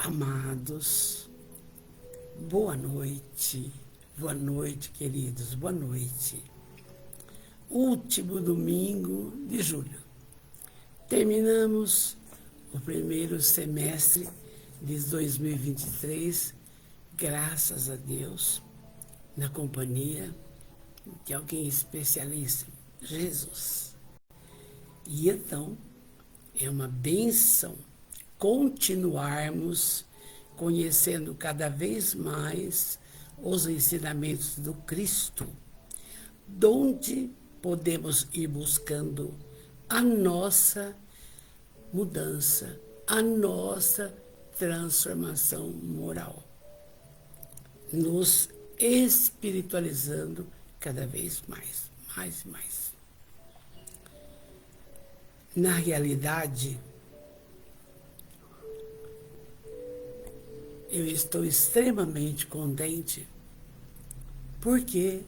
Amados, boa noite, queridos, boa noite. Último domingo de julho. Terminamos o primeiro semestre de 2023, graças a Deus, na companhia de alguém especialíssimo, Jesus. E então, é uma bênção continuarmos conhecendo cada vez mais os ensinamentos do Cristo, donde podemos ir buscando a nossa mudança, a nossa transformação moral, nos espiritualizando cada vez mais e mais. Na realidade, eu estou extremamente contente porque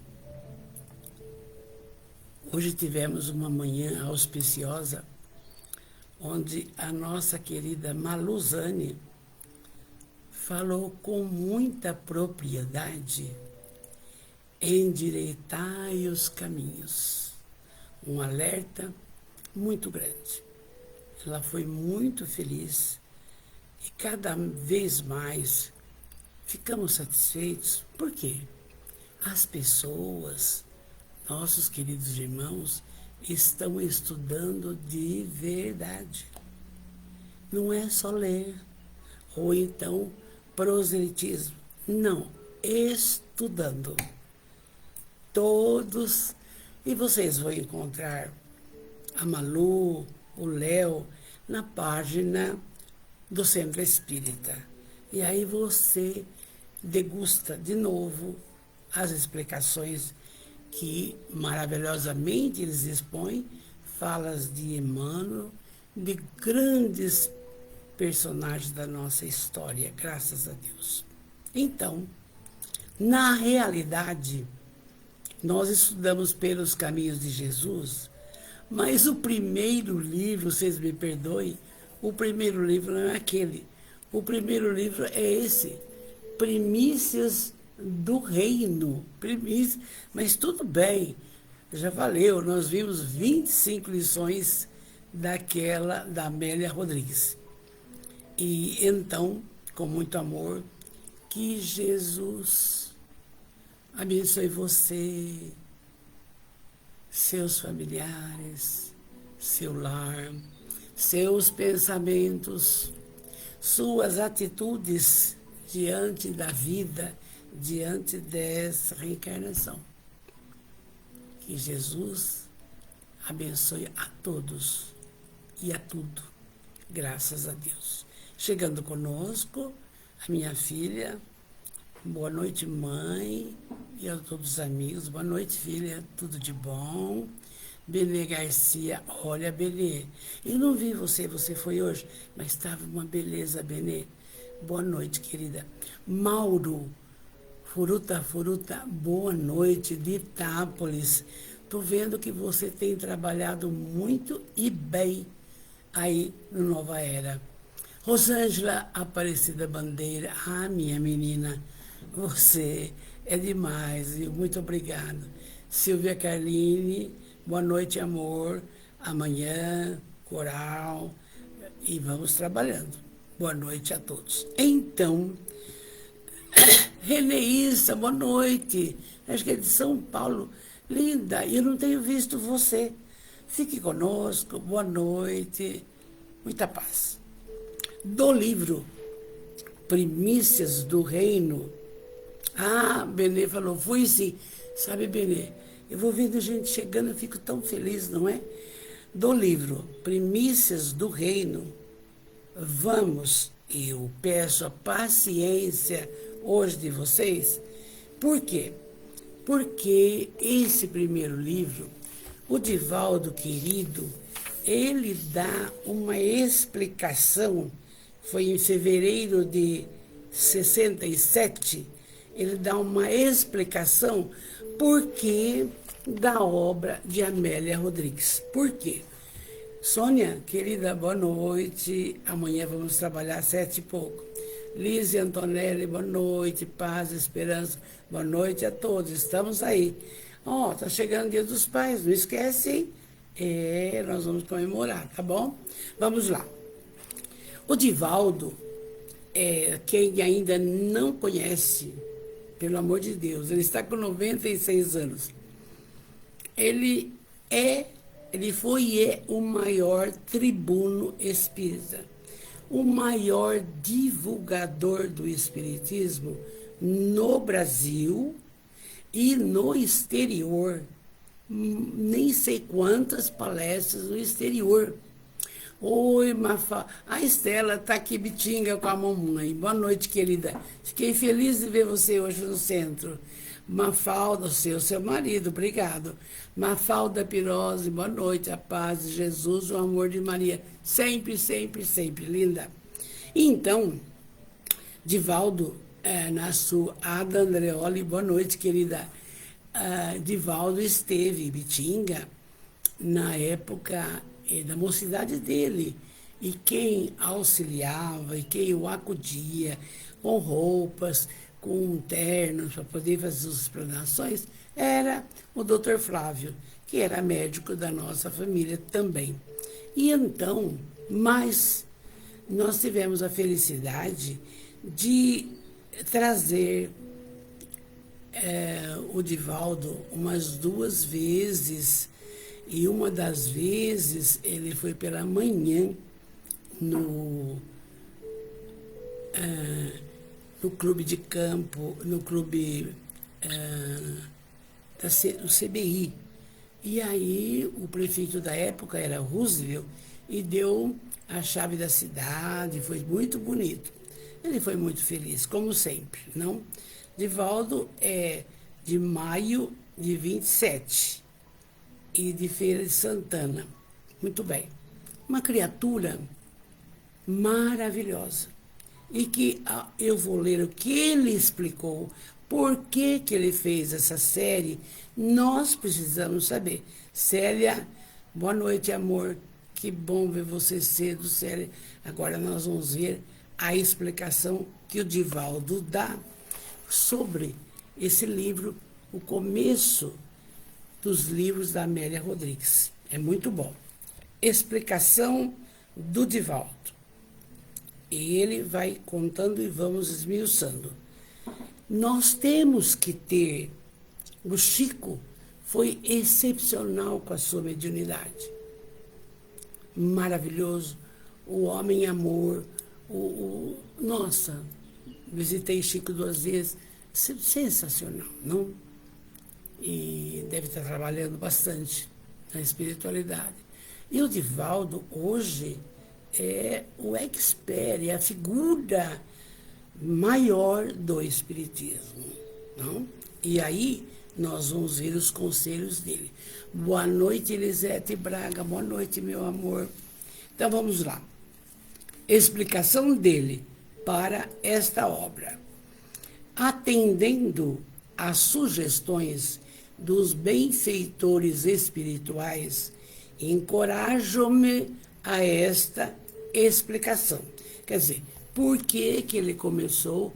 hoje tivemos uma manhã auspiciosa onde a nossa querida Maluzane falou com muita propriedade: endireitai os caminhos. Um alerta muito grande. Ela foi muito feliz. E cada vez mais ficamos satisfeitos. Por quê? As pessoas, nossos queridos irmãos, estão estudando de verdade. Não é só ler, ou então proselitismo. Não, estudando. Todos. E vocês vão encontrar a Malu, o Léo, na página do Centro Espírita. E aí você degusta de novo as explicações que maravilhosamente eles expõem, falas de Emmanuel, de grandes personagens da nossa história, graças a Deus. Então, na realidade, nós estudamos pelos caminhos de Jesus, mas o primeiro livro, vocês me perdoem, o primeiro livro não é aquele. O primeiro livro é esse, Primícias do Reino. Primícias, mas tudo bem, já valeu. Nós vimos 25 lições daquela da Amélia Rodrigues. E então, com muito amor, que Jesus abençoe você, seus familiares, seu lar, seus pensamentos, suas atitudes diante da vida, diante dessa reencarnação. Que Jesus abençoe a todos e a tudo, graças a Deus. Chegando conosco, a minha filha. Boa noite, mãe, e a todos os amigos. Boa noite, filha, tudo de bom? Benê Garcia, olha, Benê, eu não vi você foi hoje, mas estava uma beleza, Benê. Boa noite, querida. Mauro, Furuta, boa noite, de Itápolis. Estou vendo que você tem trabalhado muito e bem aí no Nova Era. Rosângela Aparecida Bandeira, minha menina, você é demais, viu? Muito obrigado. Silvia Carline, boa noite, amor. Amanhã, coral, e vamos trabalhando. Boa noite a todos. Então, Reneíssa, boa noite. Acho que é de São Paulo. Linda, eu não tenho visto você. Fique conosco, boa noite. Muita paz. Do livro Primícias do Reino. Benê falou, fui sim. Sabe, Benê, eu vou vendo gente chegando, eu fico tão feliz, não é? Do livro Primícias do Reino, vamos, eu peço a paciência hoje de vocês. Por quê? Porque esse primeiro livro, o Divaldo querido, ele dá uma explicação, foi em fevereiro de 67, ele dá uma explicação porque da obra de Amélia Rodrigues. Por quê? Sônia, querida, boa noite. Amanhã vamos trabalhar às 7h e pouco. Lise Antonelli, boa noite. Paz, esperança, boa noite a todos. Estamos aí. Ó, tá chegando o Dia dos Pais, não esquece, hein? Nós vamos comemorar, tá bom? Vamos lá. O Divaldo, quem ainda não conhece, pelo amor de Deus, ele está com 96 anos. Ele foi e é o maior tribuno espírita, o maior divulgador do espiritismo no Brasil e no exterior. Nem sei quantas palestras no exterior. Oi, Mafalda. A Estela está aqui, Bitinga, com a mamãe. Boa noite, querida. Fiquei feliz de ver você hoje no centro. Mafalda, seu marido, obrigado. Mafalda Pirose, boa noite. A paz de Jesus, o amor de Maria. Sempre, sempre, sempre, linda. Então, Divaldo, Ada Andreoli, boa noite, querida. Divaldo esteve em Bitinga na época da mocidade dele, e quem auxiliava e quem o acudia com roupas, com ternos para poder fazer as explanações era o Dr. Flávio, que era médico da nossa família também. E então, mas nós tivemos a felicidade de trazer o Divaldo umas 2 vezes, e uma das vezes ele foi pela manhã no clube de campo, no clube do CBI. E aí o prefeito da época era Roosevelt e deu a chave da cidade, foi muito bonito. Ele foi muito feliz, como sempre, não? Divaldo é de maio de 27 e de Feira de Santana. Muito bem. Uma criatura maravilhosa. E que eu vou ler o que ele explicou, por que ele fez essa série. Nós precisamos saber. Célia, boa noite, amor. Que bom ver você cedo, Célia. Agora nós vamos ver a explicação que o Divaldo dá sobre esse livro, o começo dos livros da Amélia Rodrigues. É muito bom. Explicação do Divaldo. E ele vai contando e vamos esmiuçando. Nós temos que ter... O Chico foi excepcional com a sua mediunidade. Maravilhoso. O homem amor. Nossa, visitei Chico 2 vezes. Sensacional, não? E deve estar trabalhando bastante na espiritualidade. E o Divaldo, hoje, é o expert, é a figura maior do espiritismo, não? E aí nós vamos ver os conselhos dele. Boa noite, Elisete Braga. Boa noite, meu amor. Então vamos lá. Explicação dele para esta obra. Atendendo às sugestões dos benfeitores espirituais, encorajo-me a esta explicação. Quer dizer, por que ele começou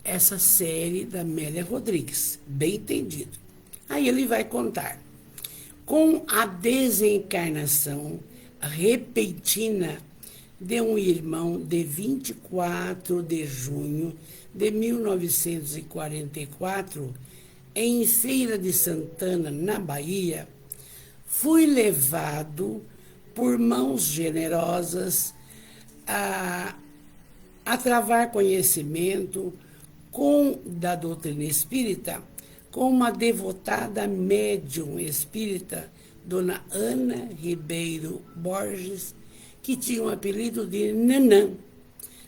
essa série da Amélia Rodrigues? Bem entendido. Aí ele vai contar. Com a desencarnação repentina de um irmão de 24 de junho de 1944, em Feira de Santana, na Bahia, fui levado por mãos generosas a travar conhecimento da doutrina espírita com uma devotada médium espírita, Dona Ana Ribeiro Borges, que tinha o apelido de Nanã,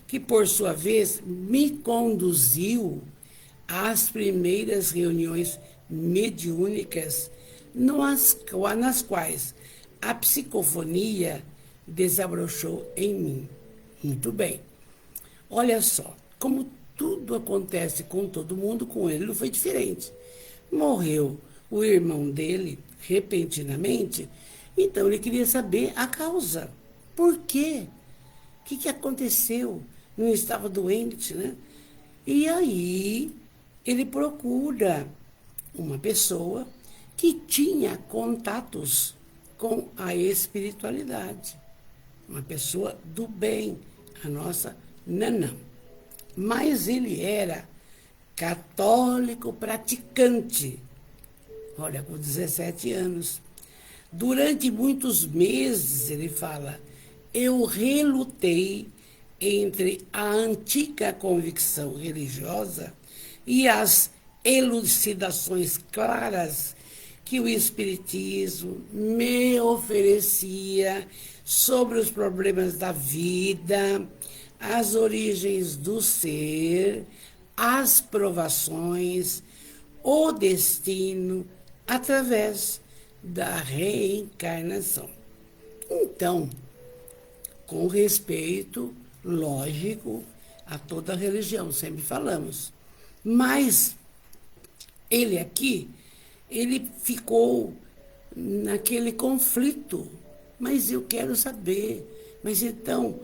que, por sua vez, me conduziu às primeiras reuniões mediúnicas, nas quais a psicofonia desabrochou em mim. Muito bem. Olha só, como tudo acontece com todo mundo, com ele não foi diferente. Morreu o irmão dele repentinamente, então ele queria saber a causa. Por quê? O que aconteceu? não estava doente, né? E aí ele procura uma pessoa que tinha contatos com a espiritualidade, uma pessoa do bem, a nossa Nanã. Mas ele era católico praticante, olha, com 17 anos. Durante muitos meses, ele fala, eu relutei entre a antiga convicção religiosa e as elucidações claras que o Espiritismo me oferecia sobre os problemas da vida, as origens do ser, as provações, o destino, através da reencarnação. Então, com respeito, lógico, a toda religião, sempre falamos. Mas ele aqui, ele ficou naquele conflito. Mas eu quero saber. Mas então,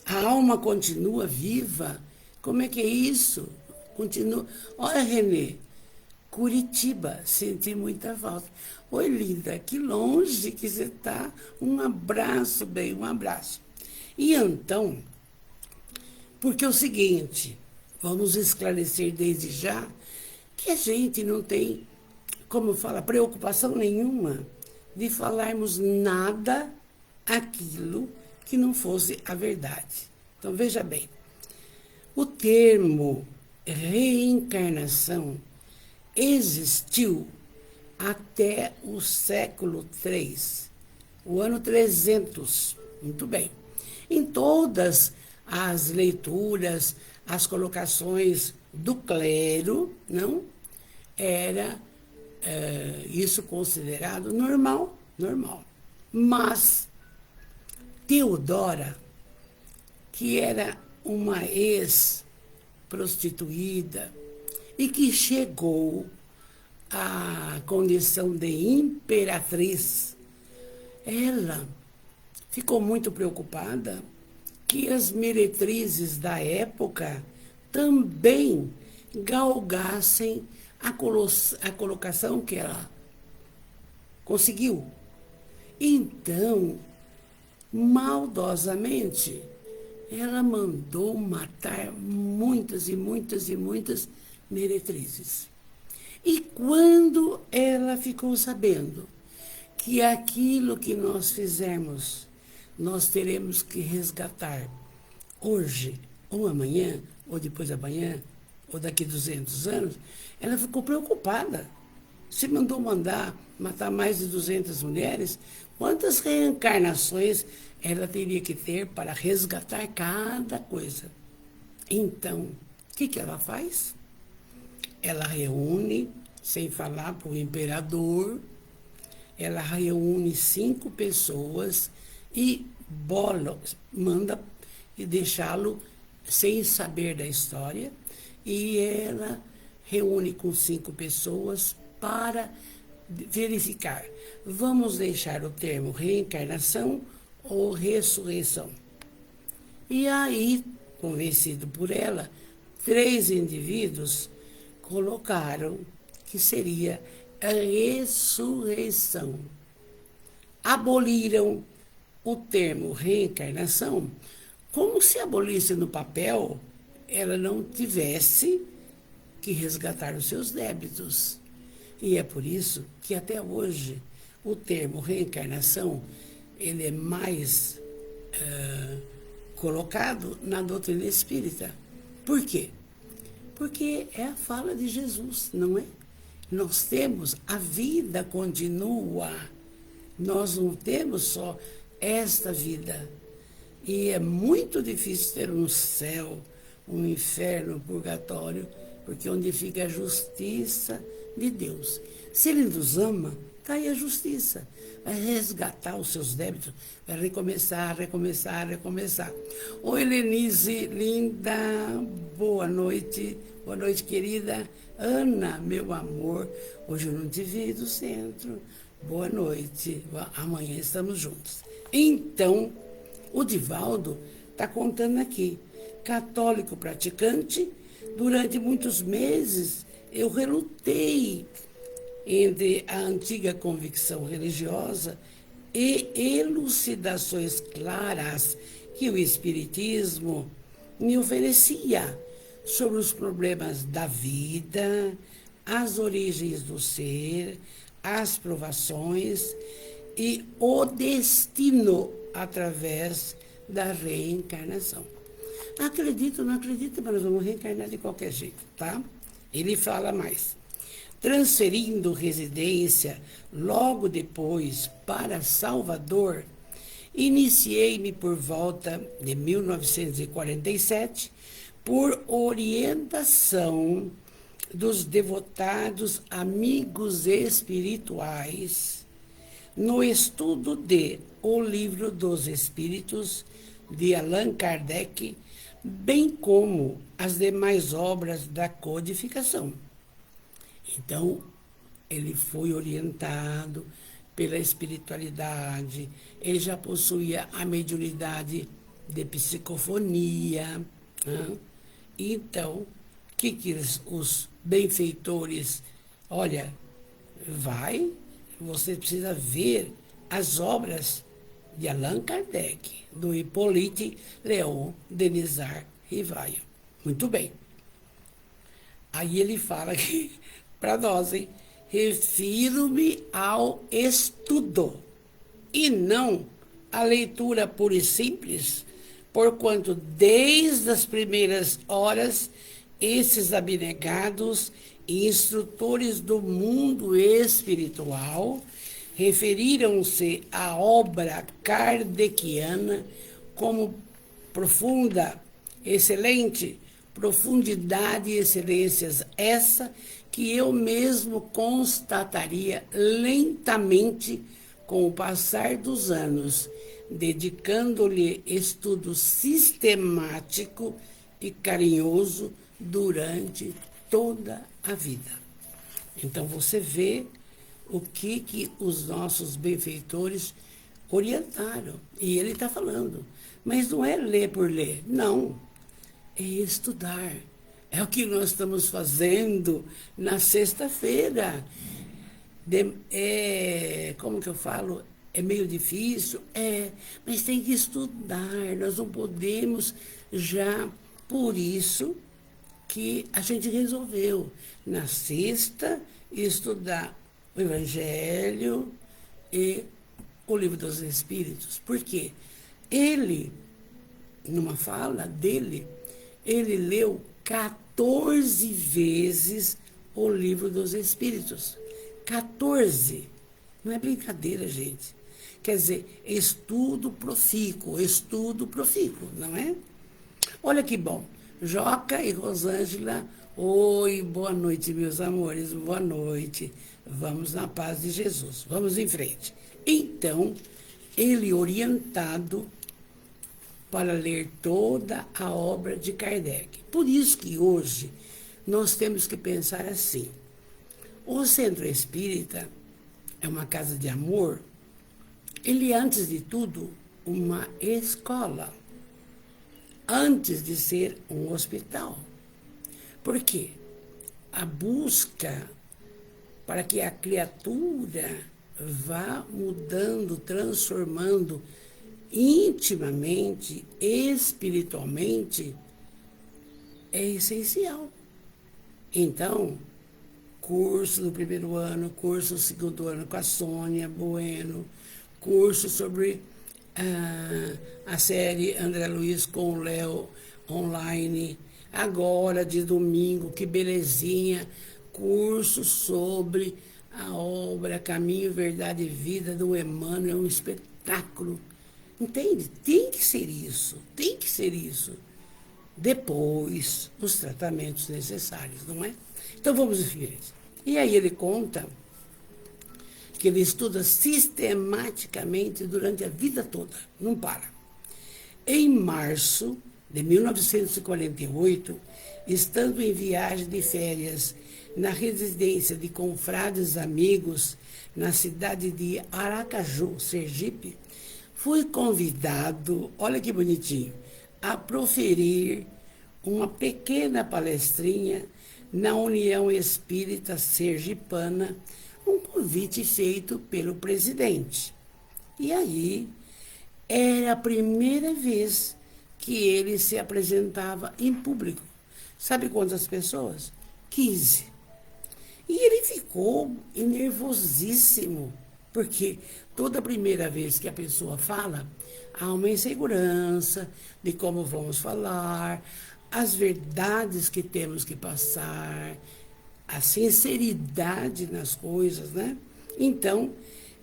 a alma continua viva? Como é que é isso? Continua. Olha, Renê, Curitiba, senti muita falta. Oi, linda, que longe que você está. Um abraço, bem, um abraço. E então, porque é o seguinte, vamos esclarecer desde já que a gente não tem, como fala, preocupação nenhuma de falarmos nada aquilo que não fosse a verdade. Então, veja bem, o termo reencarnação existiu até o século III, o ano 300, muito bem. Em todas as leituras, as colocações do clero, não era isso considerado normal, normal. Mas Teodora, que era uma ex-prostituída e que chegou à condição de imperatriz, ela ficou muito preocupada que as meretrizes da época também galgassem a colocação que ela conseguiu. Então, maldosamente, ela mandou matar muitas e muitas e muitas meretrizes. E quando ela ficou sabendo que aquilo que nós fizemos, nós teremos que resgatar hoje, ou amanhã, ou depois da manhã, ou daqui 200 anos, ela ficou preocupada. Se mandou matar mais de 200 mulheres, quantas reencarnações ela teria que ter para resgatar cada coisa? Então, o que ela faz? Ela reúne, sem falar para o imperador, ela reúne 5 pessoas e manda deixá-lo sem saber da história, e ela reúne com 5 pessoas para verificar. Vamos deixar o termo reencarnação ou ressurreição? E aí, convencido por ela, 3 indivíduos colocaram que seria a ressurreição. Aboliram o termo reencarnação, como se abolisse no papel, ela não tivesse que resgatar os seus débitos. E é por isso que até hoje o termo reencarnação ele é mais colocado na doutrina espírita. Por quê? Porque é a fala de Jesus, não é? Nós temos, a vida continua. Nós não temos só esta vida. E é muito difícil ter um céu, um inferno, um purgatório, porque onde fica a justiça de Deus. Se Ele nos ama, está aí a justiça. Vai resgatar os seus débitos, vai recomeçar, recomeçar, recomeçar. Oi, Lenise, linda, boa noite, querida. Ana, meu amor, hoje eu não te vi do centro. Boa noite, amanhã estamos juntos. Então, o Divaldo está contando aqui. Católico praticante, durante muitos meses eu relutei entre a antiga convicção religiosa e elucidações claras que o Espiritismo me oferecia sobre os problemas da vida, as origens do ser, as provações e o destino através da reencarnação. Acredito, não acredito, mas nós vamos reencarnar de qualquer jeito, tá? Ele fala mais. Transferindo residência logo depois para Salvador, iniciei-me por volta de 1947 por orientação dos devotados amigos espirituais no estudo de O Livro dos Espíritos, de Allan Kardec, bem como as demais obras da codificação. Então, ele foi orientado pela espiritualidade, ele já possuía a mediunidade de psicofonia. Né? Então, que os benfeitores, olha, você precisa ver as obras de Allan Kardec, do Hippolyte Léon Denisard Rivaio. Muito bem. Aí ele fala aqui para nós, hein? Refiro-me ao estudo e não à leitura pura e simples, porquanto desde as primeiras horas esses abnegados e instrutores do mundo espiritual referiram-se à obra kardeciana como profunda, excelente, profundidade e excelências essa que eu mesmo constataria lentamente com o passar dos anos, dedicando-lhe estudo sistemático e carinhoso durante toda a vida. Então você vê o que os nossos benfeitores orientaram. E ele está falando. Mas não é ler por ler, não. É estudar. É o que nós estamos fazendo na sexta-feira. Como que eu falo? É meio difícil? Mas tem que estudar. Nós não podemos já. Por isso que a gente resolveu, na sexta, estudar o Evangelho e o Livro dos Espíritos. Por quê? Ele, numa fala dele, ele leu 14 vezes o Livro dos Espíritos. 14. Não é brincadeira, gente. Quer dizer, estudo profícuo, não é? Olha que bom. Joca e Rosângela, oi, boa noite, meus amores, boa noite. Vamos na paz de Jesus, vamos em frente. Então, ele orientado para ler toda a obra de Kardec. Por isso que hoje nós temos que pensar assim. O Centro Espírita é uma casa de amor. Ele é, antes de tudo, uma escola. Antes de ser um hospital. Por quê? A busca para que a criatura vá mudando, transformando intimamente, espiritualmente, é essencial. Então, curso do primeiro ano, curso do segundo ano com a Sônia Bueno, curso sobre a série André Luiz com o Léo online, agora de domingo, que belezinha, curso sobre a obra Caminho, Verdade e Vida do Emmanuel, é um espetáculo. Entende? Tem que ser isso. Depois, os tratamentos necessários, não é? Então vamos em frente. E aí ele conta que ele estuda sistematicamente durante a vida toda, não para. Em março de 1948, estando em viagem de férias na residência de confrades amigos na cidade de Aracaju, Sergipe, fui convidado, olha que bonitinho, a proferir uma pequena palestrinha na União Espírita Sergipana, um convite feito pelo presidente. E aí, era a primeira vez que ele se apresentava em público. Sabe quantas pessoas? 15. E ele ficou nervosíssimo, porque toda primeira vez que a pessoa fala, há uma insegurança de como vamos falar, as verdades que temos que passar, a sinceridade nas coisas, né? Então,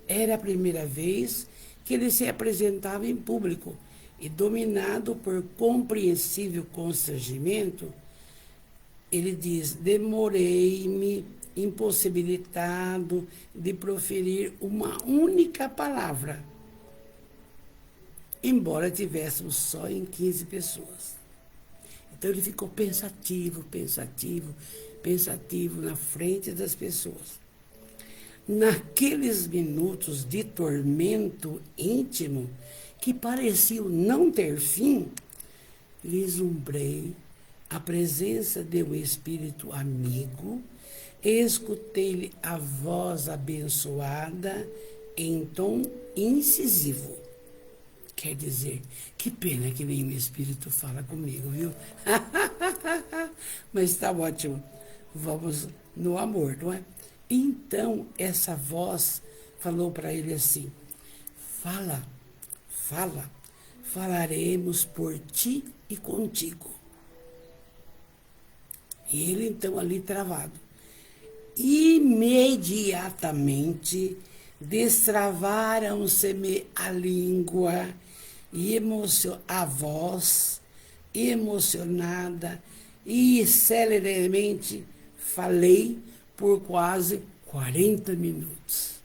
era a primeira vez que ele se apresentava em público e, dominado por compreensível constrangimento, ele diz: demorei-me, impossibilitado de proferir uma única palavra, embora tivéssemos só em 15 pessoas. Então ele ficou pensativo na frente das pessoas. Naqueles minutos de tormento íntimo, que pareciam não ter fim, vislumbrei a presença de um espírito amigo, escutei-lhe a voz abençoada em tom incisivo. Quer dizer, que pena que nenhum espírito fala comigo, viu? Mas está ótimo. Vamos no amor, não é? Então, essa voz falou para ele assim: fala, falaremos por ti e contigo. E ele, então, ali travado. Imediatamente, destravaram-se-me a língua e a voz emocionada, e celeremente falei por quase 40 minutos.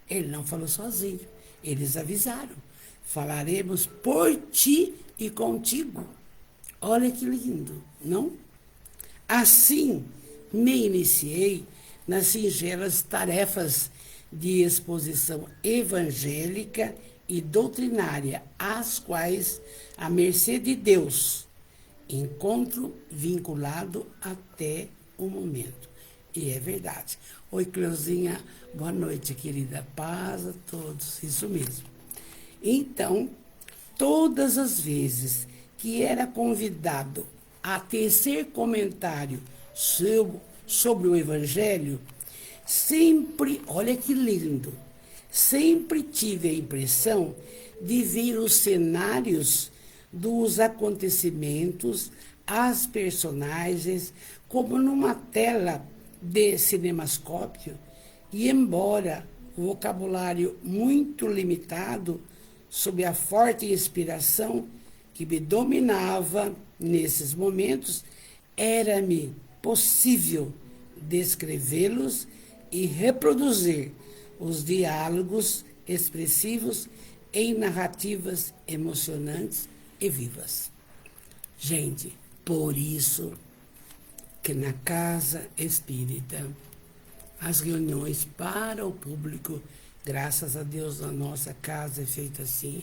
Ele não falou sozinho, eles avisaram: falaremos por ti e contigo. Olha que lindo, não? Assim, me iniciei nas singelas tarefas de exposição evangélica e doutrinária, às quais, à mercê de Deus, encontro vinculado até o momento. E é verdade. Oi, Cleuzinha, boa noite, querida. Paz a todos, isso mesmo. Então, todas as vezes que era convidado a tecer comentário sobre o Evangelho, sempre, olha que lindo, sempre tive a impressão de ver os cenários dos acontecimentos, as personagens, como numa tela de cinemascópio, e embora o vocabulário muito limitado, sob a forte inspiração que me dominava nesses momentos, era-me possível descrevê-los e reproduzir os diálogos expressivos em narrativas emocionantes e vivas. Gente, por isso que na Casa Espírita, as reuniões para o público, graças a Deus, a nossa casa é feita assim,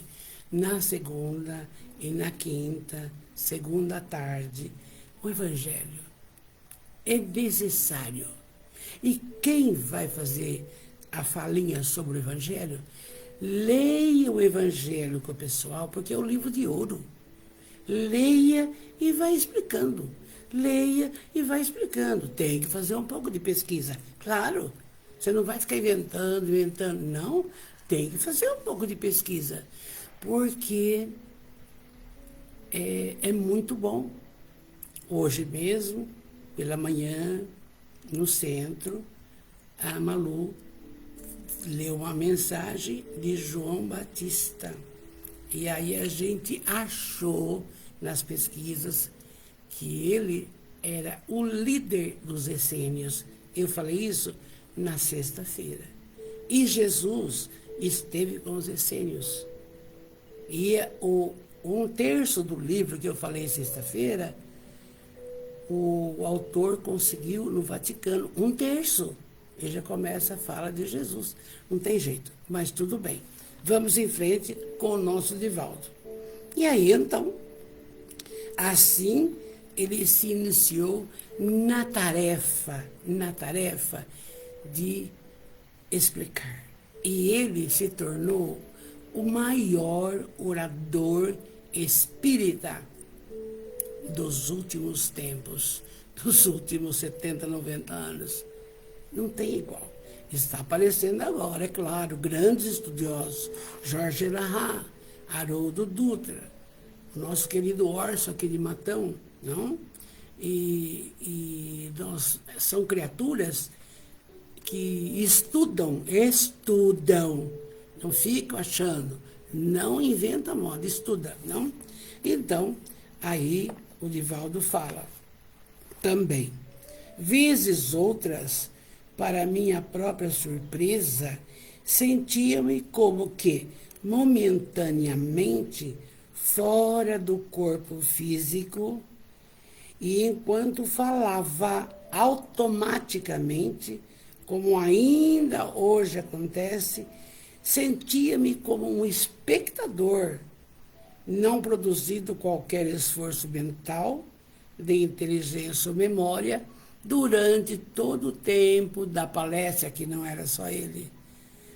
na segunda e na quinta, segunda à tarde, o Evangelho é necessário. E quem vai fazer a falinha sobre o Evangelho, leia o Evangelho com o pessoal, porque é o livro de ouro. Leia e vai explicando. Leia e vai explicando. Tem que fazer um pouco de pesquisa. Claro, você não vai ficar inventando. Não, tem que fazer um pouco de pesquisa. Porque é muito bom. Hoje mesmo, pela manhã, no centro, a Malu leu uma mensagem de João Batista. E aí a gente achou nas pesquisas que ele era o líder dos essênios. Eu falei isso na sexta-feira. E Jesus esteve com os essênios. E um terço do livro que eu falei sexta-feira, o autor conseguiu no Vaticano. Um terço. Ele já começa a fala de Jesus. Não tem jeito, mas tudo bem. Vamos em frente com o nosso Divaldo. E aí, então, Assim, ele se iniciou na tarefa de explicar. E ele se tornou o maior orador espírita dos últimos tempos, dos últimos 70, 90 anos. Não tem igual. Está aparecendo agora, é claro, grandes estudiosos, Jorge Elahá, Haroldo Dutra, o nosso querido Orson aqui de Matão, não? São criaturas que estudam, não ficam achando, não inventa moda, estuda, não? Então, aí o Divaldo fala também. Vezes outras, para minha própria surpresa, sentia-me como que, momentaneamente, fora do corpo físico, e enquanto falava automaticamente, como ainda hoje acontece, sentia-me como um espectador, não produzindo qualquer esforço mental, de inteligência ou memória, durante todo o tempo da palestra, que não era só ele,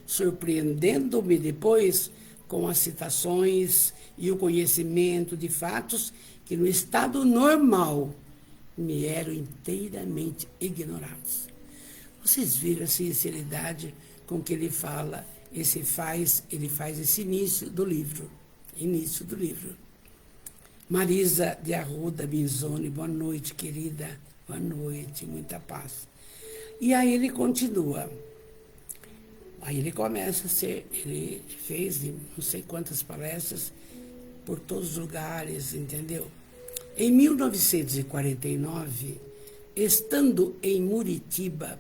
surpreendendo-me depois com as citações e o conhecimento de fatos que no estado normal me eram inteiramente ignorados. Vocês viram a sinceridade com que ele fala, ele faz esse início do livro. Marisa de Arruda Binzoni, boa noite, querida. Boa noite, muita paz. E aí ele continua. Aí ele começa a ser, ele fez não sei quantas palestras por todos os lugares, entendeu? Em 1949, estando em Muritiba,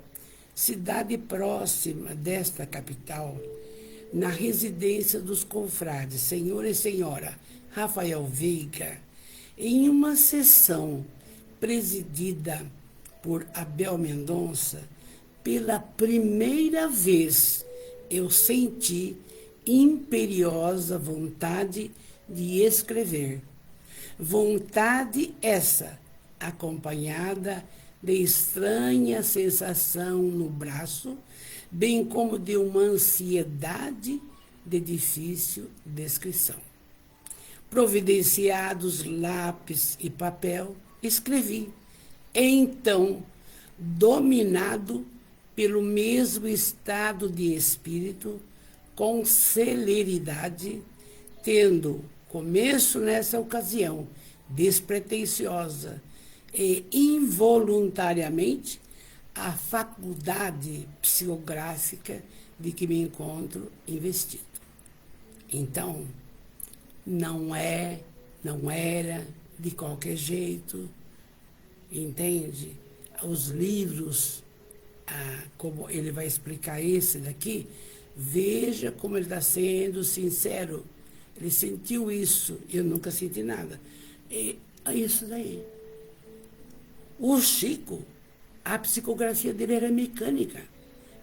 cidade próxima desta capital, na residência dos confrades, senhor e senhora Rafael Veiga, em uma sessão presidida por Abel Mendonça, pela primeira vez eu senti imperiosa vontade de escrever. Vontade essa, acompanhada de estranha sensação no braço, bem como de uma ansiedade de difícil descrição. Providenciados lápis e papel, escrevi. Então, dominado pelo mesmo estado de espírito, com celeridade, tendo começo nessa ocasião despretensiosa e involuntariamente a faculdade psicográfica de que me encontro investido. Então, não era de qualquer jeito, entende? Os livros, como ele vai explicar esse daqui, veja como ele está sendo sincero. Ele sentiu isso, eu nunca senti nada. E é isso daí. O Chico, a psicografia dele era mecânica.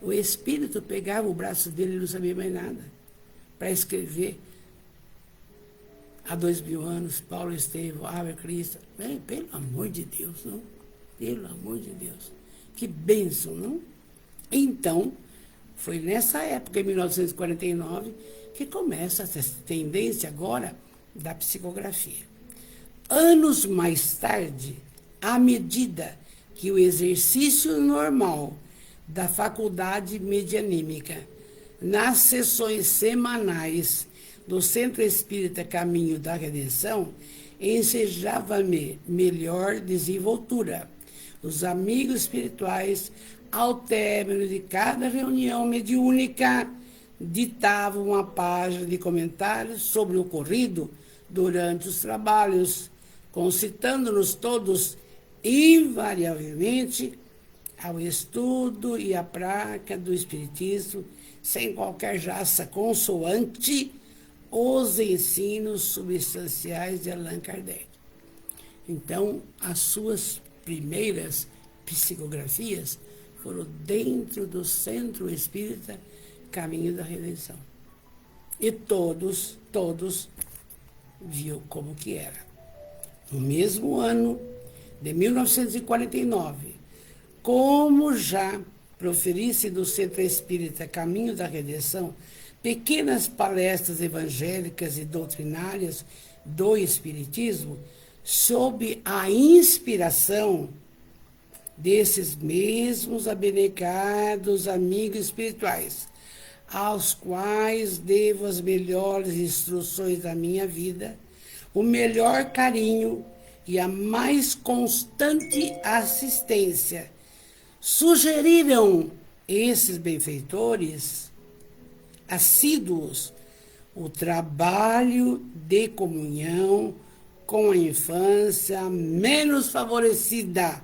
O espírito pegava o braço dele e não sabia mais nada. Para escrever, há 2000 anos, Paulo Estevão, Ave Cristo. Pelo amor de Deus, não? Pelo amor de Deus. Que bênção, não? Então, foi nessa época, em 1949, que começa essa tendência agora da psicografia. Anos mais tarde, à medida que o exercício normal da faculdade medianímica, nas sessões semanais do Centro Espírita Caminho da Redenção, ensejava-me melhor desenvoltura. Os amigos espirituais, ao término de cada reunião mediúnica, ditavam uma página de comentários sobre o ocorrido durante os trabalhos, concitando-nos todos invariavelmente ao estudo e à prática do Espiritismo, sem qualquer jaça consoante, os ensinos substanciais de Allan Kardec. Então, as suas primeiras psicografias foram dentro do Centro Espírita Caminho da Redenção. E todos viam como que era. no mesmo ano de 1949, como já proferisse do Centro Espírita Caminho da Redenção pequenas palestras evangélicas e doutrinárias do Espiritismo, sob a inspiração desses mesmos abnegados amigos espirituais, aos quais devo as melhores instruções da minha vida, o melhor carinho e a mais constante assistência. Sugeriram esses benfeitores assíduos o trabalho de comunhão com a infância menos favorecida,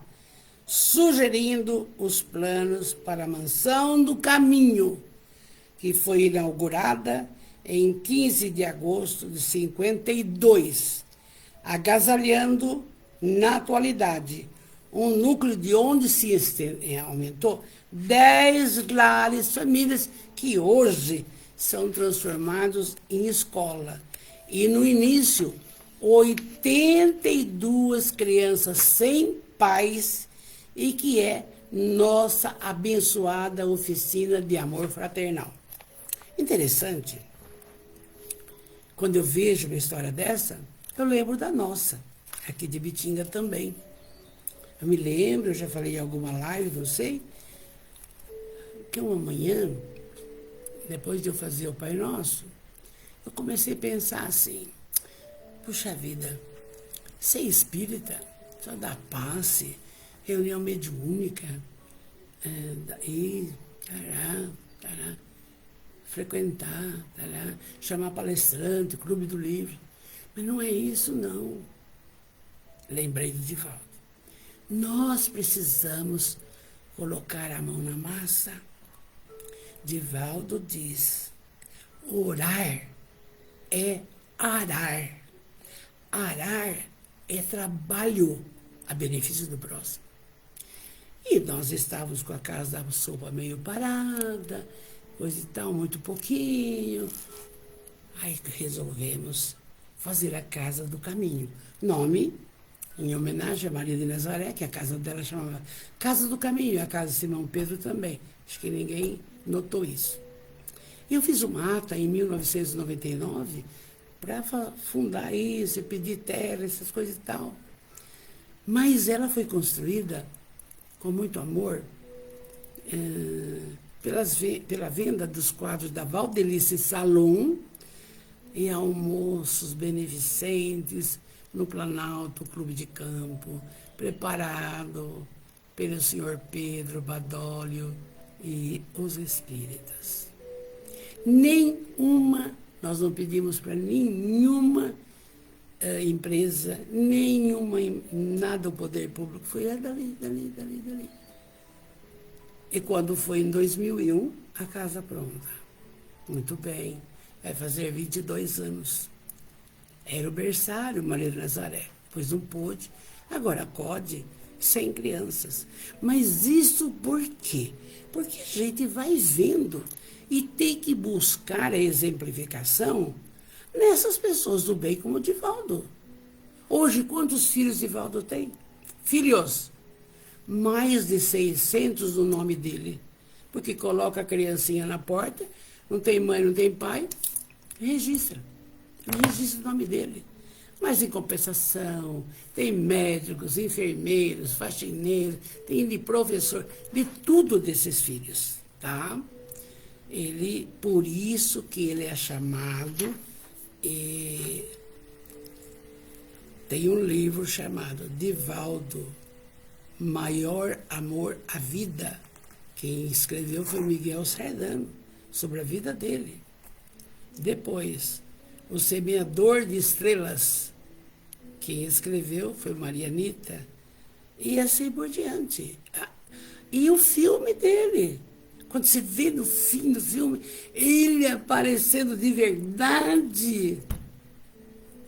sugerindo os planos para a Mansão do Caminho, que foi inaugurada em 15 de agosto de 52, agasalhando, na atualidade, um núcleo de onde se aumentou 10 lares, famílias que hoje são transformados em escola. E no início, 82 crianças sem pais, e que é nossa abençoada oficina de amor fraternal. Interessante, quando eu vejo uma história dessa, eu lembro da nossa, aqui de Bitinga também. Eu me lembro, eu já falei em alguma live, não sei, que uma manhã, depois de eu fazer o Pai Nosso, eu comecei a pensar assim, puxa vida, ser espírita, só dar passe, reunião mediúnica, frequentar, chamar palestrante, clube do livro. Mas não é isso, não. Lembrei do Divaldo. Nós precisamos colocar a mão na massa. Divaldo diz, orar é arar. Arar é trabalho a benefício do próximo. E nós estávamos com a casa da sopa meio parada, coisa e tal, muito pouquinho. Aí resolvemos fazer a Casa do Caminho. Nome em homenagem a Maria de Nazaré, que a casa dela chamava Casa do Caminho, e a casa de Simão Pedro também. Acho que ninguém notou isso. E eu fiz uma ata em 1999 para fundar isso, pedir terra, essas coisas e tal. Mas ela foi construída com muito amor pela venda dos quadros da Valdelice Salom e almoços beneficentes no Planalto Clube de Campo, preparado pelo senhor Pedro Badólio e os espíritas. Nós não pedimos para nenhuma empresa, nada do poder público, foi dali. E quando foi em 2001, a casa pronta. Muito bem, vai fazer 22 anos. Era o berçário, Maria de Nazaré, pois não pôde. Agora acode 100 crianças. Mas isso por quê? Porque a gente vai vendo e tem que buscar a exemplificação nessas pessoas do bem como o Divaldo. Hoje, quantos filhos Divaldo tem? Filhos. Mais de 600 no nome dele. Porque coloca a criancinha na porta, não tem mãe, não tem pai, registra. Registra o nome dele. Mas, em compensação, tem médicos, enfermeiros, faxineiros, tem de professor, de tudo desses filhos, tá? Por isso que ele é chamado, tem um livro chamado Divaldo, Maior Amor à Vida. Quem escreveu foi Miguel Sardano, sobre a vida dele. Depois, O Semeador de Estrelas. Quem escreveu foi Maria Anitta. E assim por diante. E o filme dele. Quando você vê no fim do filme, ele aparecendo de verdade.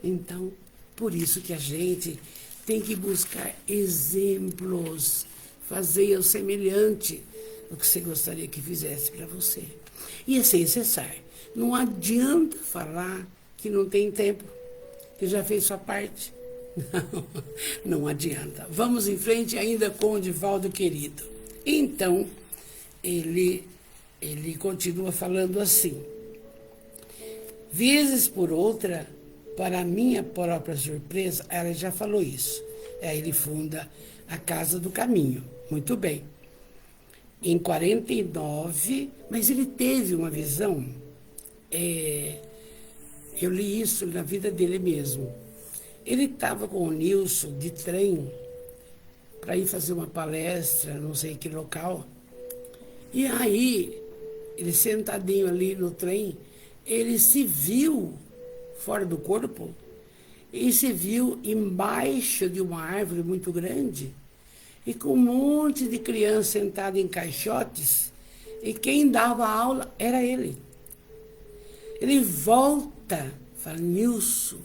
Então, por isso que a gente tem que buscar exemplos. Fazer o semelhante do que você gostaria que fizesse para você. E é sem cessar. Não adianta falar que não tem tempo, que já fez sua parte. Não adianta. Vamos em frente ainda com o Divaldo querido. Então, ele continua falando assim. Vezes por outra, para minha própria surpresa, ela já falou isso. Aí ele funda a Casa do Caminho. Muito bem. Em 49, mas ele teve uma visão, eu li isso na vida dele mesmo. Ele estava com o Nilson de trem para ir fazer uma palestra, não sei que local. E aí, ele sentadinho ali no trem, ele se viu fora do corpo e se viu embaixo de uma árvore muito grande e com um monte de criança sentada em caixotes, e quem dava aula era ele. Ele volta, fala, Nilson,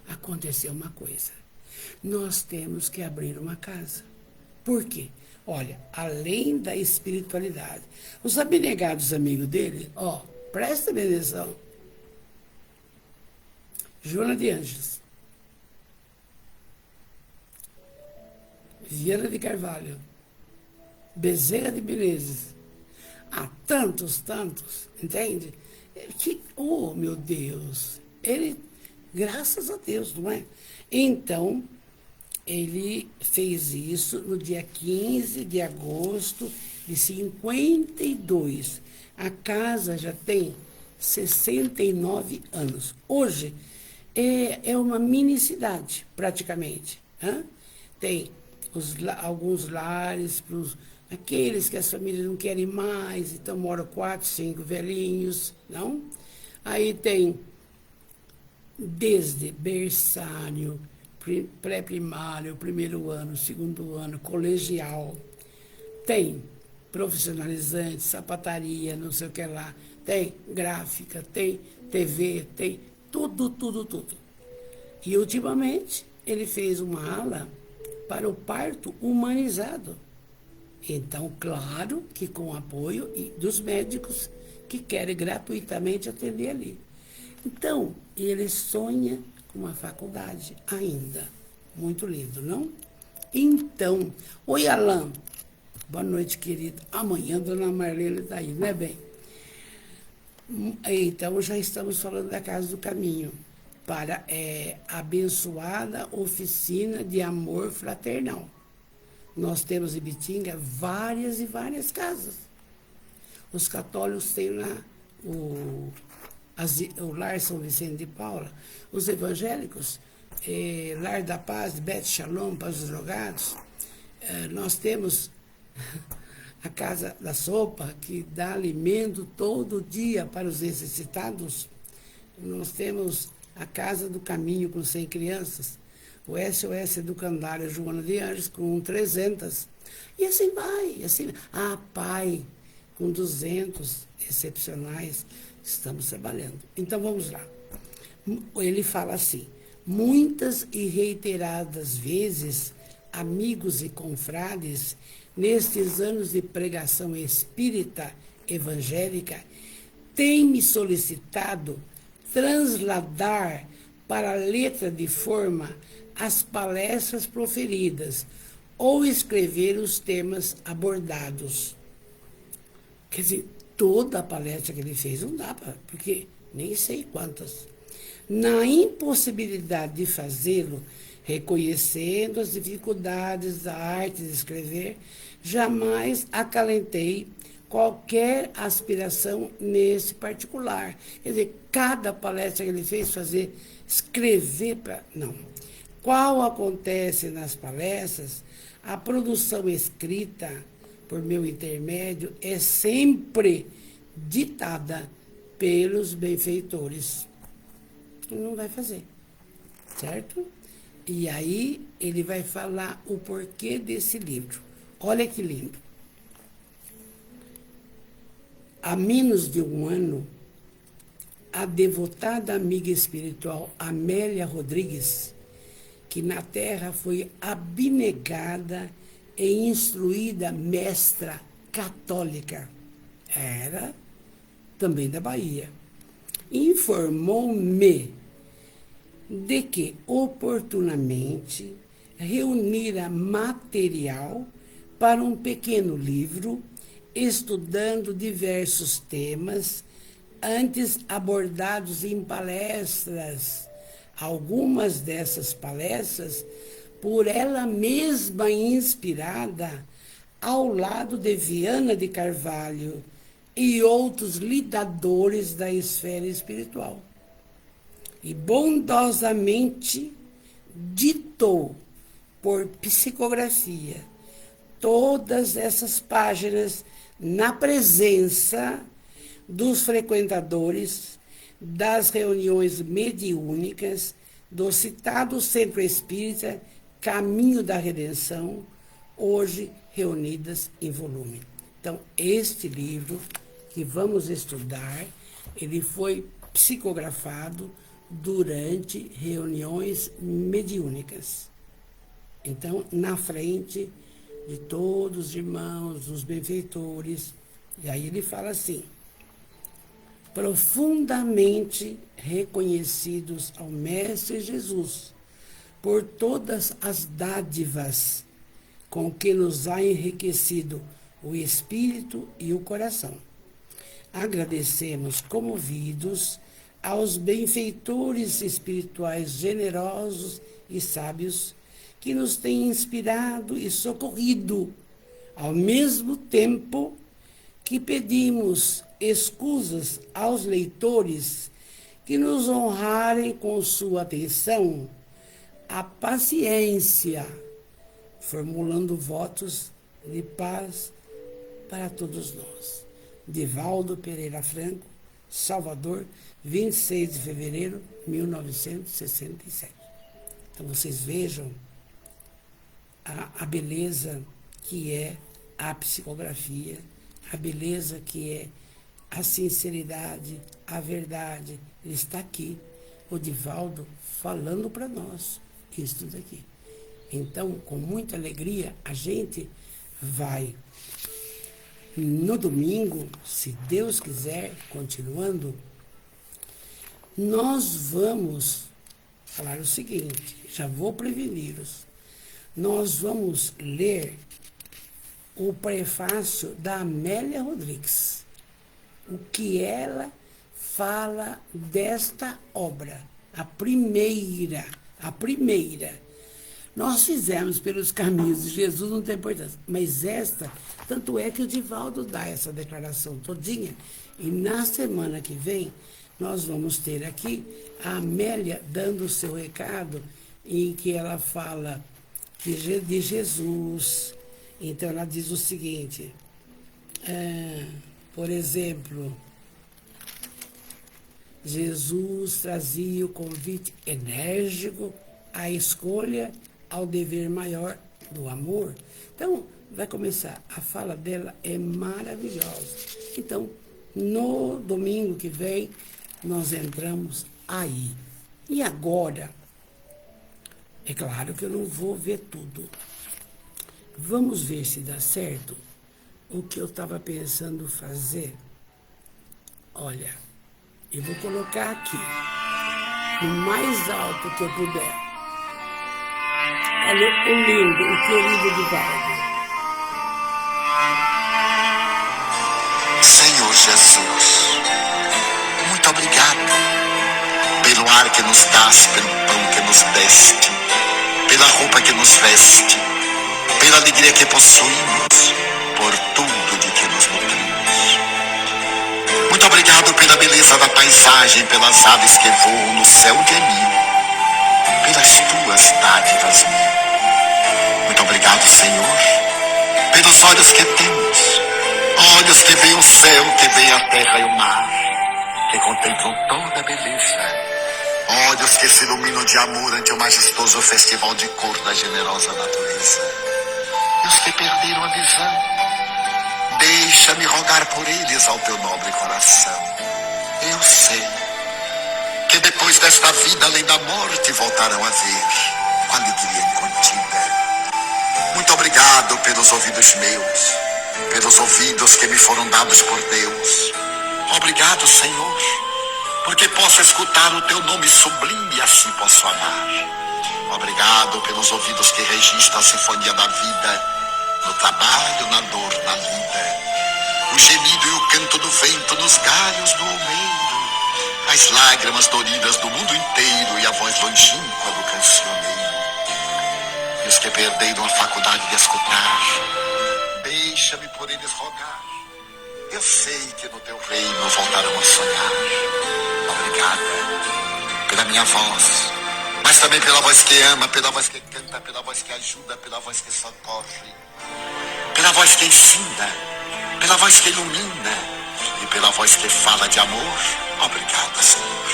aconteceu uma coisa. Nós temos que abrir uma casa. Por quê? Olha, além da espiritualidade, os abnegados amigos dele, presta atenção. Joana de Ângeles, Viana de Carvalho, Bezerra de Menezes, há tantos, entende? Oh, meu Deus, ele, graças a Deus, não é? Então, ele fez isso no dia 15 de agosto de 52. A casa já tem 69 anos. Hoje é uma mini cidade, praticamente. Tem alguns lares para aqueles que as famílias não querem mais, então moram 4, 5 velhinhos, não? Aí tem desde berçário, pré-primário, primeiro ano, segundo ano, colegial, tem profissionalizante, sapataria, não sei o que lá, tem gráfica, tem TV, tem tudo. E ultimamente ele fez uma ala para o parto humanizado. Então, claro que com o apoio dos médicos que querem gratuitamente atender ali. Então, ele sonha com uma faculdade ainda. Muito lindo, não? Então, oi, Alain. Boa noite, querido. Amanhã, dona Marlene está aí, né, bem? Então, já estamos falando da Casa do Caminho, para a abençoada oficina de amor fraternal. Nós temos em Bitinga várias e várias casas. Os católicos têm lá o Lar São Vicente de Paula, os evangélicos, Lar da Paz, Bet Shalom para os drogados. Nós temos a Casa da Sopa, que dá alimento todo dia para os necessitados. Nós temos a Casa do Caminho com 100 crianças, o SOS Educandário Joana de Anjos com 300. E assim vai, assim. Pai, com 200 excepcionais, estamos trabalhando. Então, vamos lá. Ele fala assim, muitas e reiteradas vezes, amigos e confrades, nestes anos de pregação espírita evangélica, têm me solicitado transladar para a letra de forma as palestras proferidas ou escrever os temas abordados. Quer dizer, toda a palestra que ele fez não dá para, porque nem sei quantas. Na impossibilidade de fazê-lo, reconhecendo as dificuldades da arte de escrever, jamais acalentei qualquer aspiração nesse particular. Quer dizer, cada palestra que ele fez escrever para... Não. Qual acontece nas palestras, a produção escrita, por meu intermédio, é sempre ditada pelos benfeitores. Não vai fazer, certo? E aí ele vai falar o porquê desse livro. Olha que lindo. Há menos de um ano, a devotada amiga espiritual Amélia Rodrigues, que na terra foi abnegada e instruída mestra católica, era também da Bahia, informou-me de que oportunamente reunira material para um pequeno livro, estudando diversos temas antes abordados em palestras. Algumas dessas palestras, por ela mesma inspirada, ao lado de Viana de Carvalho e outros lidadores da esfera espiritual. E bondosamente ditou por psicografia todas essas páginas na presença dos frequentadores das reuniões mediúnicas do citado Centro Espírita Caminho da Redenção, hoje reunidas em volume. Então, este livro que vamos estudar, ele foi psicografado durante reuniões mediúnicas. Então, na frente de todos os irmãos, os benfeitores, e aí ele fala assim: profundamente reconhecidos ao Mestre Jesus por todas as dádivas com que nos há enriquecido o espírito e o coração. Agradecemos comovidos aos benfeitores espirituais generosos e sábios que nos têm inspirado e socorrido, ao mesmo tempo que pedimos escusas aos leitores que nos honrarem com sua atenção, a paciência, formulando votos de paz para todos nós. Divaldo Pereira Franco, Salvador, 26 de fevereiro de 1967. Então vocês vejam a beleza que é a psicografia, a beleza que é a sinceridade, a verdade. Ele está aqui, o Divaldo, falando para nós isso daqui. Então, com muita alegria, a gente vai, no domingo, se Deus quiser, continuando, nós vamos falar o seguinte, já vou preveni-los. Nós vamos ler o prefácio da Amélia Rodrigues, o que ela fala desta obra, a primeira. Nós fizemos pelos caminhos de Jesus, não tem importância, mas esta, tanto é que o Divaldo dá essa declaração todinha, e na semana que vem nós vamos ter aqui a Amélia dando o seu recado, em que ela fala de Jesus. Então ela diz o seguinte, por exemplo, Jesus trazia o convite enérgico à escolha, ao dever maior do amor. Então, vai começar. A fala dela é maravilhosa. Então, no domingo que vem, nós entramos aí. E agora, é claro que eu não vou ver tudo. Vamos ver se dá certo o que eu estava pensando fazer. Olha, eu vou colocar aqui, o mais alto que eu puder. Olha o lindo, o querido Divaldo. Senhor Jesus, muito obrigado pelo ar que nos dás, pelo pão que nos deste, pela roupa que nos veste, pela alegria que possuímos, por tudo de que nos nutrimos. Muito obrigado pela beleza da paisagem, pelas aves que voam no céu de anil, pelas tuas dádivas mil. Muito obrigado, Senhor, pelos olhos que temos, olhos que veem o céu, que veem a terra e o mar, que contemplam toda a beleza, olhos que se iluminam de amor ante o majestoso festival de cor da generosa natureza. E os que perderam a visão, deixa-me rogar por eles ao teu nobre coração. Eu sei que depois desta vida, além da morte, voltarão a ver com alegria incontida. Muito obrigado pelos ouvidos meus, pelos ouvidos que me foram dados por Deus. Obrigado, Senhor, porque posso escutar o teu nome sublime e assim posso amar. Obrigado pelos ouvidos que registram a sinfonia da vida, no trabalho, na dor, na lida, o gemido e o canto do vento nos galhos do almeiro, as lágrimas doridas do mundo inteiro e a voz longínqua do cancioneiro. E os que perderam a faculdade de escutar, deixa-me por eles rogar. Eu sei que no teu reino voltarão a sonhar. Obrigada pela minha voz, mas também pela voz que ama, pela voz que canta, pela voz que ajuda, pela voz que socorre, pela voz que ensina, pela voz que ilumina e pela voz que fala de amor. Obrigado, Senhor.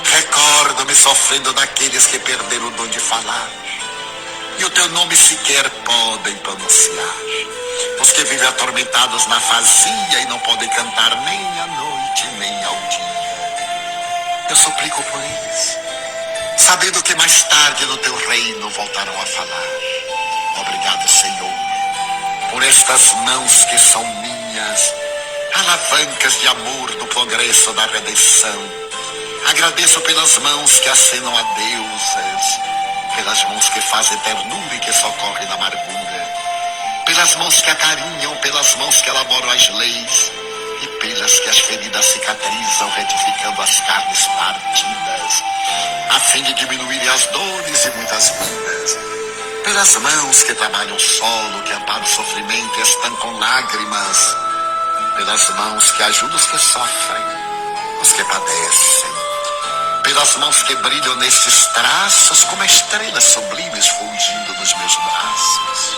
Recordo-me sofrendo daqueles que perderam o dom de falar e o teu nome sequer podem pronunciar. Os que vivem atormentados na vazia e não podem cantar nem à noite, nem ao dia. Eu suplico por eles, sabendo que mais tarde no teu reino voltarão a falar. Obrigado, Senhor, por estas mãos que são minhas, alavancas de amor do progresso da redenção. Agradeço pelas mãos que acenam a deusas, pelas mãos que fazem ternura e que socorrem na amargura, pelas mãos que acarinham, pelas mãos que elaboram as leis e pelas que as feridas cicatrizam, retificando as carnes partidas, a fim de diminuírem as dores e muitas vidas, pelas mãos que trabalham o solo, que amparam o sofrimento e estancam lágrimas, pelas mãos que ajudam os que sofrem, os que padecem, pelas mãos que brilham nestes traços como estrelas sublimes fulgindo nos meus braços,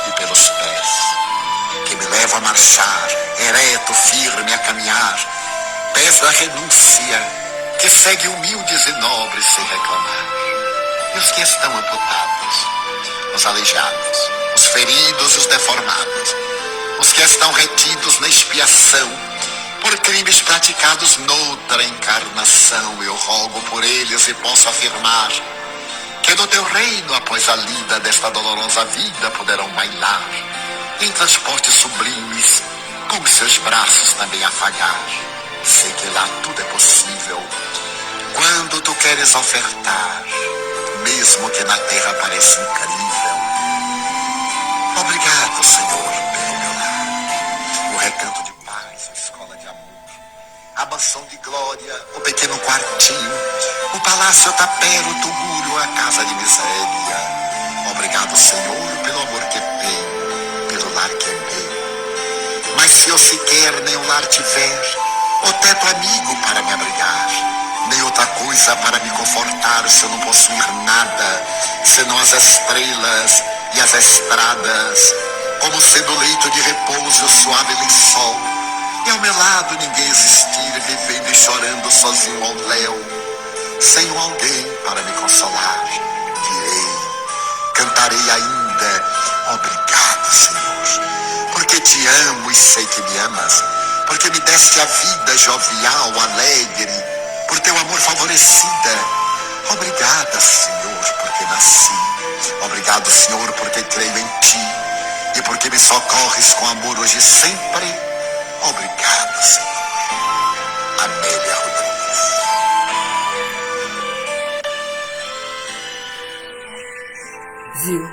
e pelos pés que me levam a marchar, ereto, firme a caminhar, pés da renúncia que seguem humildes e nobres sem reclamar, e os que estão amputados, os aleijados, os feridos e os deformados, os que estão retidos na expiação por crimes praticados noutra encarnação. Eu rogo por eles e posso afirmar que no teu reino, após a lida desta dolorosa vida, poderão bailar em transportes sublimes, com seus braços também afagar. Sei que lá tudo é possível quando tu queres ofertar, mesmo que na terra pareça incrível. Obrigado, Senhor, pelo meu lar, o recanto de paz, a escola de amor, a mansão de glória, o pequeno quartinho, o palácio tapero, o tugúrio, a casa de miséria. Obrigado, Senhor, pelo amor que tenho, pelo lar que é meu. Mas se eu sequer nenhum lar tiver, o teto amigo para me abrigar, nem outra coisa para me confortar, se eu não possuir nada, senão as estrelas e as estradas, como sendo o leito de repouso e o suave lençol, e ao meu lado ninguém existir, vivendo e chorando sozinho ao léu, sem um alguém para me consolar, direi, cantarei ainda, obrigado, Senhor, porque te amo e sei que me amas, porque me deste a vida jovial, alegre, por teu amor favorecida. Obrigada, Senhor, porque nasci. Obrigado, Senhor, porque creio em ti e porque me socorres com amor hoje e sempre. Obrigado, Senhor. Amélia Rodrigues. Viu?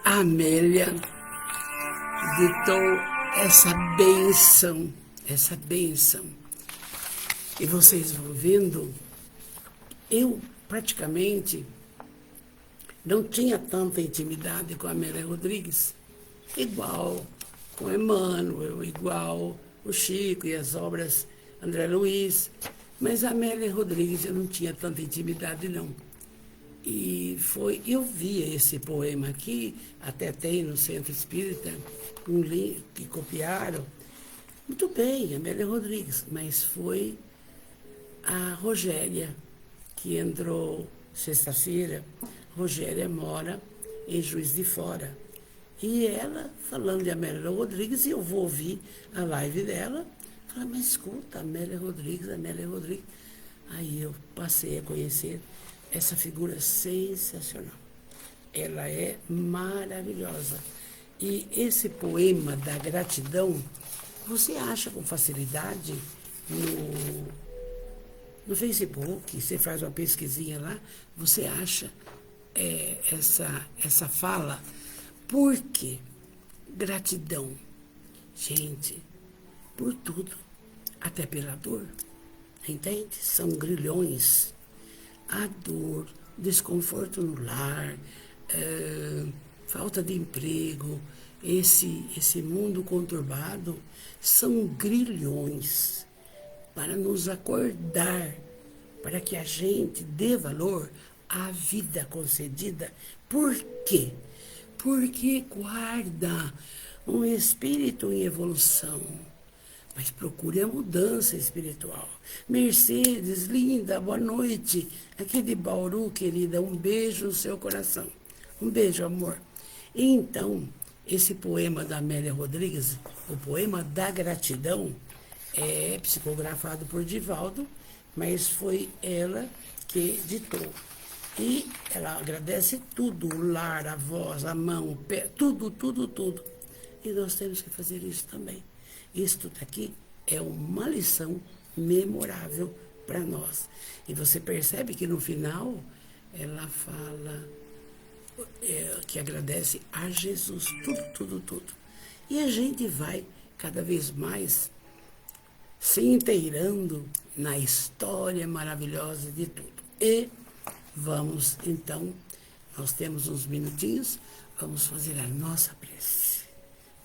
A Amélia ditou essa bênção. E vocês vão vendo, eu praticamente não tinha tanta intimidade com a Amélia Rodrigues, igual com Emmanuel, igual o Chico e as obras André Luiz, mas a Amélia Rodrigues eu não tinha tanta intimidade, não. E eu vi esse poema aqui, até tem no Centro Espírita, um link que copiaram. Muito bem, Amélia Rodrigues, mas foi a Rogéria, que entrou sexta-feira. Rogéria mora em Juiz de Fora. E ela, falando de Amélia Rodrigues, e eu vou ouvir a live dela, falei, mas escuta, Amélia Rodrigues. Aí eu passei a conhecer essa figura sensacional. Ela é maravilhosa. E esse poema da gratidão, você acha com facilidade no Facebook, você faz uma pesquisinha lá, você acha essa fala. Por quê? Gratidão. Gente, por tudo, até pela dor, entende? São grilhões. A dor, desconforto no lar, falta de emprego, esse mundo conturbado, são grilhões para nos acordar, para que a gente dê valor à vida concedida. Por quê? Porque guarda um espírito em evolução. Mas procure a mudança espiritual. Mercedes, linda, boa noite. Aqui de Bauru, querida, um beijo no seu coração. Um beijo, amor. Então, esse poema da Amélia Rodrigues, o poema da gratidão, é psicografado por Divaldo, mas foi ela que ditou. E ela agradece tudo, o lar, a voz, a mão, o pé, tudo, tudo, tudo. E nós temos que fazer isso também. Isto daqui é uma lição memorável para nós. E você percebe que no final ela fala que agradece a Jesus, tudo, tudo, tudo. E a gente vai cada vez mais se inteirando na história maravilhosa de tudo. E vamos, então, nós temos uns minutinhos, vamos fazer a nossa prece.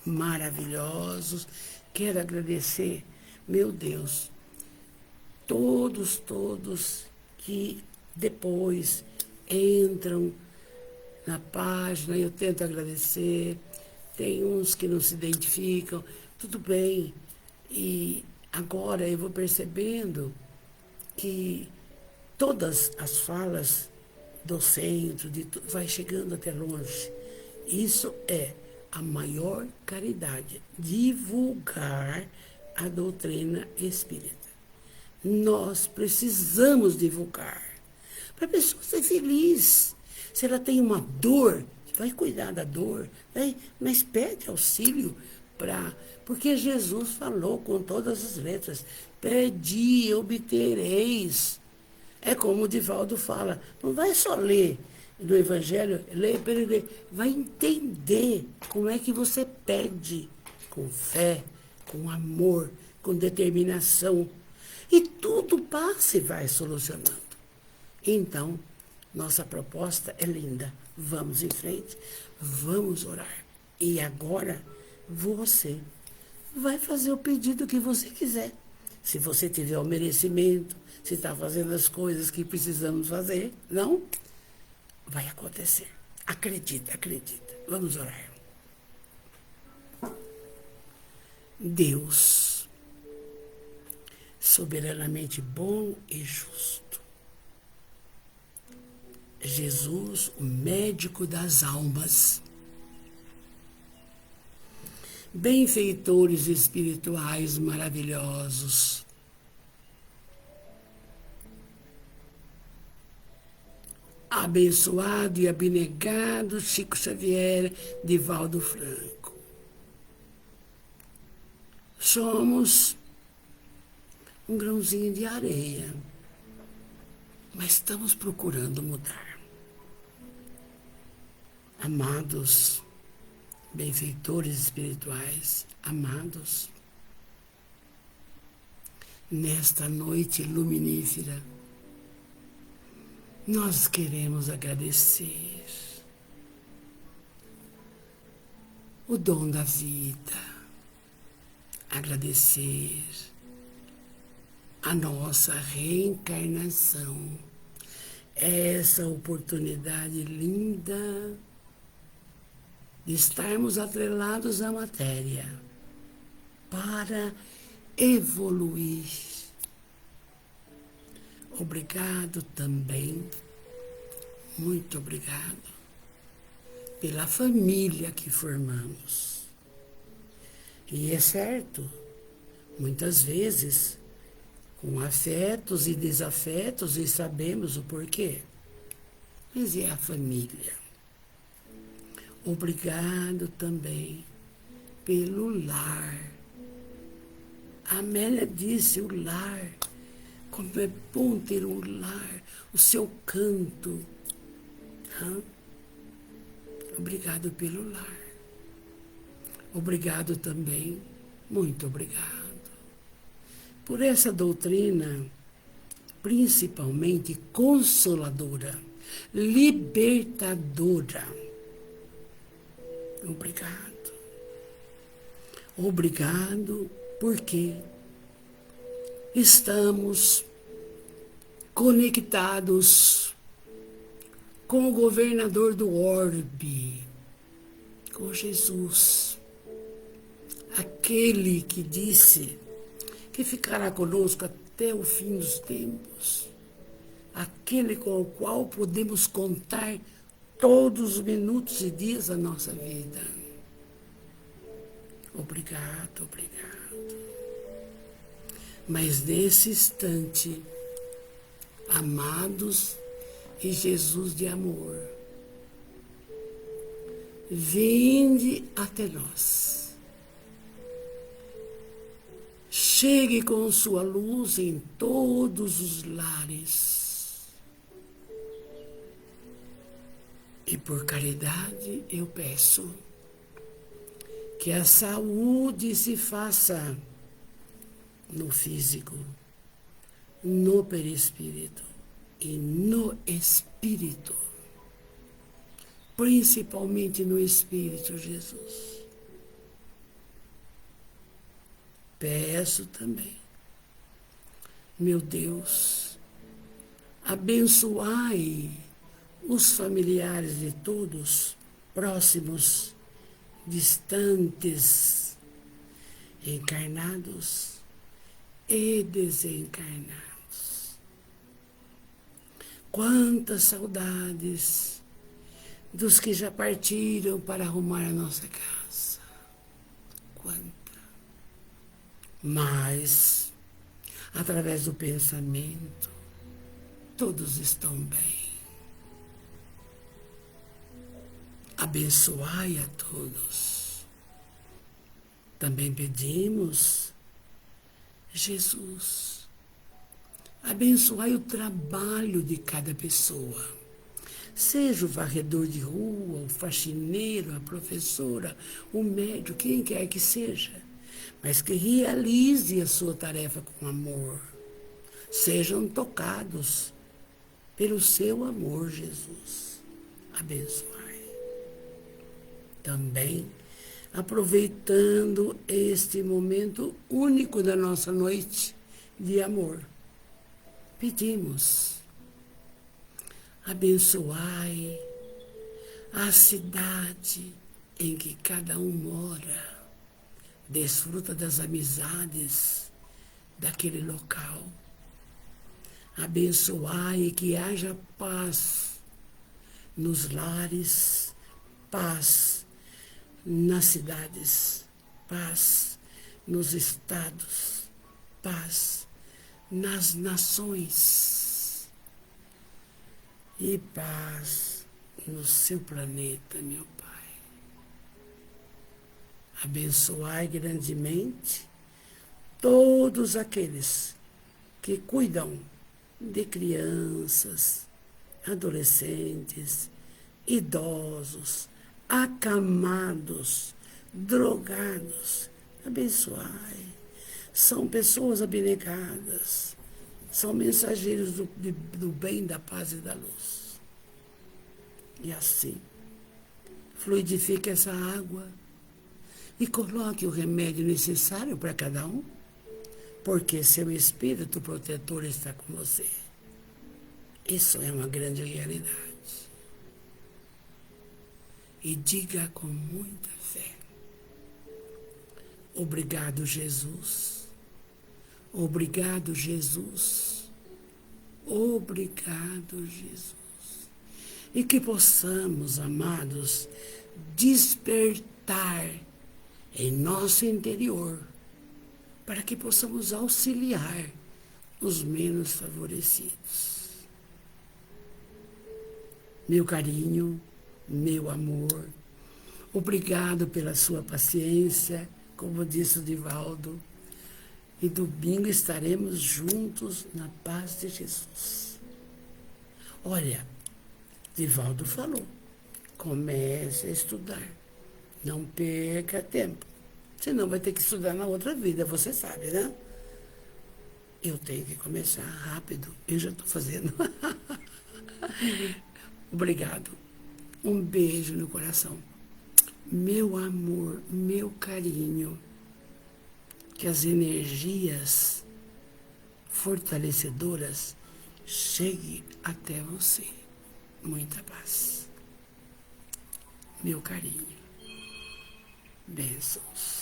Maravilhosos. Quero agradecer, meu Deus, todos que depois entram na página, eu tento agradecer, tem uns que não se identificam, tudo bem. E agora eu vou percebendo que todas as falas do centro, vai chegando até longe. Isso é a maior caridade, divulgar a doutrina espírita. Nós precisamos divulgar, para a pessoa ser feliz. Se ela tem uma dor, vai cuidar da dor, mas pede auxílio, porque Jesus falou com todas as letras, pedi, obtereis. É como o Divaldo fala, não vai só ler do Evangelho, vai entender como é que você pede, com fé, com amor, com determinação. E tudo passa e vai solucionando. Então, nossa proposta é linda. Vamos em frente, vamos orar. E agora, você vai fazer o pedido que você quiser. Se você tiver o merecimento, se está fazendo as coisas que precisamos fazer, não? Vai acontecer. Acredita, acredita. Vamos orar. Deus, soberanamente bom e justo. Jesus, o médico das almas. Benfeitores espirituais maravilhosos. Abençoado e abnegado Chico Xavier, Divaldo Franco. Somos um grãozinho de areia, mas estamos procurando mudar. Amados, benfeitores espirituais, amados, nesta noite luminífera, nós queremos agradecer o dom da vida, agradecer a nossa reencarnação, essa oportunidade linda de estarmos atrelados à matéria para evoluir. Obrigado também, muito obrigado, pela família que formamos. E é certo, muitas vezes, com afetos e desafetos, e sabemos o porquê, mas é a família. Obrigado também pelo lar, A Amélia disse, o lar, como é bom ter um lar, o seu canto. Obrigado pelo lar. Obrigado também, muito obrigado, por essa doutrina, principalmente consoladora, libertadora. Obrigado. Obrigado porque estamos conectados com o governador do orbe, com Jesus, aquele que disse que ficará conosco até o fim dos tempos, aquele com o qual podemos contar todos os minutos e dias da nossa vida. Obrigado, obrigado. Mas nesse instante, amados e Jesus de amor, vinde até nós. Chegue com sua luz em todos os lares. E por caridade eu peço que a saúde se faça no físico, no perispírito e no espírito. Principalmente no espírito, Jesus. Peço também, meu Deus, abençoai os familiares de todos, próximos, distantes, encarnados e desencarnados. Quantas saudades dos que já partiram para arrumar a nossa casa. Quanta. Mas, através do pensamento, todos estão bem. Abençoai a todos. Também pedimos, Jesus, abençoai o trabalho de cada pessoa. Seja o varredor de rua, o faxineiro, a professora, o médico, quem quer que seja, mas que realize a sua tarefa com amor. Sejam tocados pelo seu amor, Jesus. Abençoai. Também, aproveitando este momento único da nossa noite de amor, pedimos, abençoai a cidade em que cada um mora, desfruta das amizades daquele local. Abençoai que haja paz nos lares, paz nas cidades, paz nos estados, paz nas nações e paz no seu planeta, meu Pai. Abençoai grandemente todos aqueles que cuidam de crianças, adolescentes, idosos, acamados, drogados. Abençoai. São pessoas abnegadas, são mensageiros do bem, da paz e da luz. E assim, fluidifique essa água e coloque o remédio necessário para cada um, porque seu espírito protetor está com você. Isso é uma grande realidade. E diga com muita fé: obrigado, Jesus. Obrigado, Jesus. Obrigado, Jesus. E que possamos, amados, despertar em nosso interior, para que possamos auxiliar os menos favorecidos. Meu carinho, meu amor, obrigado pela sua paciência, como disse o Divaldo. E domingo estaremos juntos na paz de Jesus. Olha, Divaldo falou, comece a estudar. Não perca tempo. Senão vai ter que estudar na outra vida, você sabe, né? Eu tenho que começar rápido. Eu já estou fazendo. Obrigado. Um beijo no coração. Meu amor, meu carinho. Que as energias fortalecedoras cheguem até você. Muita paz. Meu carinho. Bênçãos.